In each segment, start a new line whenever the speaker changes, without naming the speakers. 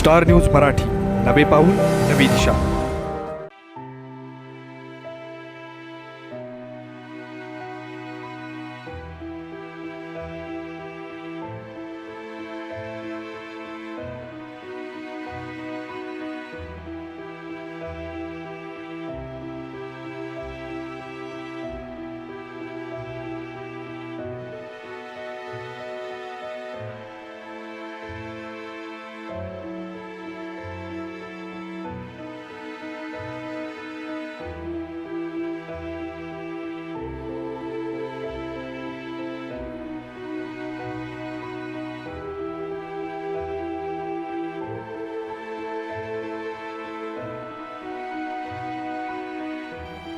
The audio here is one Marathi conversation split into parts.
स्टार न्यूज मराठी, नवे पाऊल नवी दिशा।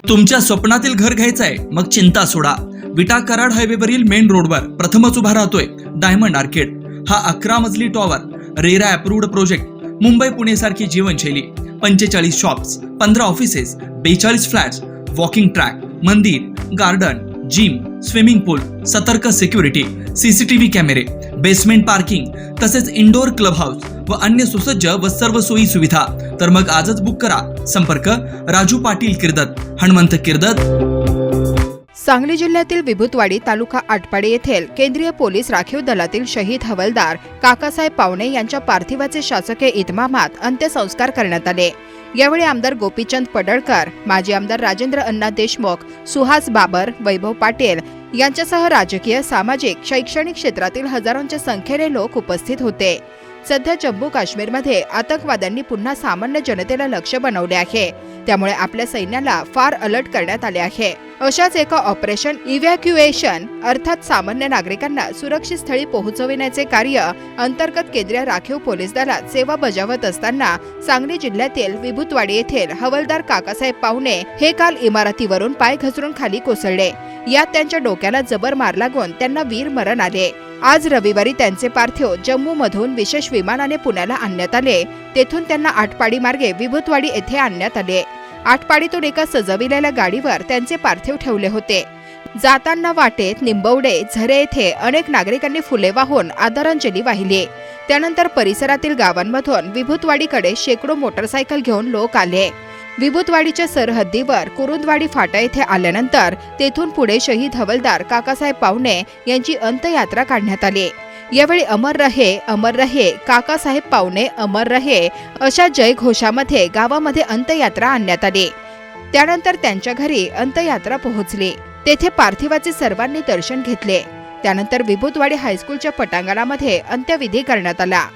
तुमच्या स्वप्नातील घर घ्यायचंय मग चिंता सोडा। विटा कराड हायवेवरील मेन रोडवर प्रथमच उभा राहतोय डायमंड आर्केड। हा 11 मजली tower, RERA approved project. Mumbai Pune सारखी जीवनशैली, 45 shops, 15 offices, 42 flats, walking track, मंदिर, गार्डन, जिम, स्विमिंग पूल, सतर्क सिक्युरिटी, सीसीटीव्ही कॅमेरे, बेसमेंट पार्किंग, तसेच इंडोर क्लब हाऊस व अन्य सुसज्ज व सर्व सोयी सुविधा। तर मग आजच बुक करा। संपर्क राजू पाटील किर्दत, हनुमंत किर्दत।
सांगली जिल्ह्यातील विभूतवाडी तालुका आटपाडी येथील केंद्रीय पोलीस राखीव दलातील शहीद हवालदार काकासाहेब पावणे यांच्या पार्थिवाचे शासकीय इतमामात अंत्यसंस्कार करण्यात आले। यावेळी आमदार गोपीचंद पडळकर, माजी आमदार राजेंद्र अण्णा देशमुख, सुहास बाबर, वैभव पाटील यांच्यासह राजकीय, सामाजिक, शैक्षणिक क्षेत्रातील हजारोंच्या संख्येने लोक उपस्थित होते। सध्या जम्मू काश्मीरमध्ये आतंकवाद्यांनी पुन्हा सामान्य जनतेला लक्ष्य बनवले आहे, त्यामुळे आपल्या सैन्याला फार अलर्ट करण्यात आले आहे। अशाच एका ऑपरेशन इव्हॅक्युएशन अर्थात सामान्य नागरिकांना सुरक्षित स्थळी पोहोचविण्याचे कार्य अंतर्गत केंद्रीय राखीव पोलीस दलात सेवा बजावत असताना सांगली जिल्ह्यातील विभूतवाडी येथील हवालदार काकासाहेब पावणे हे काल इमारतीवरून पाय घसरून खाली कोसळले। यात त्यांच्या डोक्याला जबर मार लागून त्यांना वीर मरण आले। आज रविवारी त्यांचे पार्थिव जम्मू मधून विशेष विमानाने पुण्याला आणण्यात आले। तेथून त्यांना आटपाडी मार्गे विभूतवाडी येथे आणण्यात आले। आटपाडीतून एका सजविलेल्या गाडीवर त्यांचे पार्थिव ठेवले होते। जाताना वाटेत निंबवडे, झरे येथे अनेक नागरिकांनी फुले वाहून आदरांजली वाहिली। त्यानंतर परिसरातील गावांमधून विभूतवाडीकडे शेकडो मोटरसायकल घेऊन लोक आले। विभूतवाडीच्या सरहद्दीवर कुरुंदवाडी फाटा येथे आल्यानंतर तेथून पुढे शहीद हवालदार काकासाहेब पावणे यांची अंत्ययात्रा काढण्यात आली। यावेळी अमर रहे काकासाहेब पावणे अमर रहे अशा जयघोषामध्ये गावामध्ये अंत्ययात्रा आणण्यात आली। त्यानंतर त्यांच्या घरी अंत्ययात्रा पोहोचली। तेथे पार्थिवाचे सर्वांनी दर्शन घेतले। त्यानंतर विभूतवाडी हायस्कूलच्या पटांगणामध्ये अंत्यविधी करण्यात आला।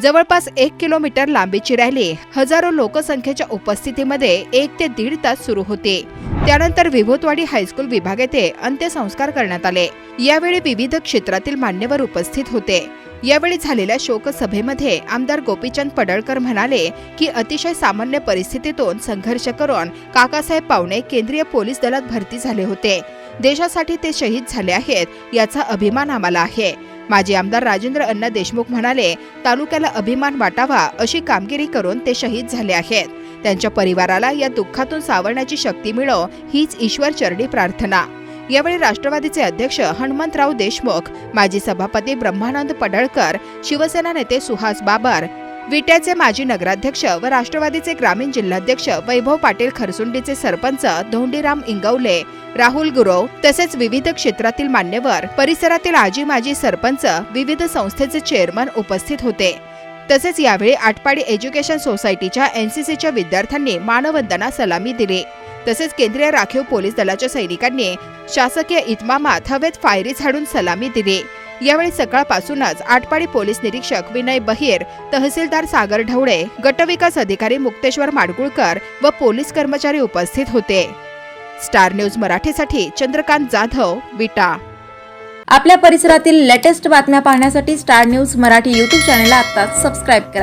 जवळपास 1 किलोमीटर लांबीची रॅली हजारो लोकसंख्येच्या उपस्थितीमध्ये 1 ते 1.5 तास सुरू होते। त्यानंतर विभूतवाडी हायस्कूल विभाग येथे अंत्यसंस्कार करण्यात आले। यावेळी विविध क्षेत्रातील मान्यवर उपस्थित होते। यावेळी झालेल्या शोकसभेमध्ये आमदार गोपीचंद पडळकर म्हणाले की अतिशय सामान्य परिस्थितीतून संघर्ष करून काकासाहेब पावणे केंद्रीय पोलीस दलात भरती झाले होते। देशासाठी ते शहीद झाले आहेत, याचा अभिमान आम्हाला आहे। माजी आमदार राजेंद्र अण्णा देशमुख म्हणाले, तालुक्याला अभिमान वाटावा अशी कामगिरी करून ते शहीद झाले आहेत। त्यांच्या परिवाराला या दुःखातून सावरण्याची शक्ती मिळो हीच ईश्वर चरणी प्रार्थना। यावेळी राष्ट्रवादीचे अध्यक्ष हनुमंतराव देशमुख, माजी सभापती ब्रह्मानंद पडळकर, शिवसेना नेते सुहास बाबर, विट्याचे माजी नगराध्यक्ष व राष्ट्रवादीचे ग्रामीण जिल्हाध्यक्ष वैभव पाटील, खरसुंडीचे सरपंच धोंडीराम इंगवले, राहुल गुरव तसेच विविध क्षेत्रातील मान्यवर, परिसरातील आजी माजी सरपंच, विविध संस्थेचे चेअरमन उपस्थित होते। तसेच यावेळी आटपाडी एज्युकेशन सोसायटीच्या एनसीसीच्या विद्यार्थ्यांनी मानवंदना सलामी दिली। तसेच केंद्रीय राखीव पोलीस दलाच्या सैनिकांनी शासकीय इतमामात हवेत फायरी झाडून सलामी दिली। यावेळी सकाळपासूनच आटपाडी पोलीस निरीक्षक विनय बहिर, तहसीलदार सागर ढवळे, गटविकास अधिकारी मुक्तेश्वर माडगुळकर व पोलीस कर्मचारी उपस्थित होते। स्टार न्यूज मराठीसाठी चंद्रकांत जाधव, विटा।
आपल्या परिसरातील लेटेस्ट बातम्या पाहण्यासाठी स्टार न्यूज मराठी YouTube चॅनलला आत्ताच सबस्क्राइब करा।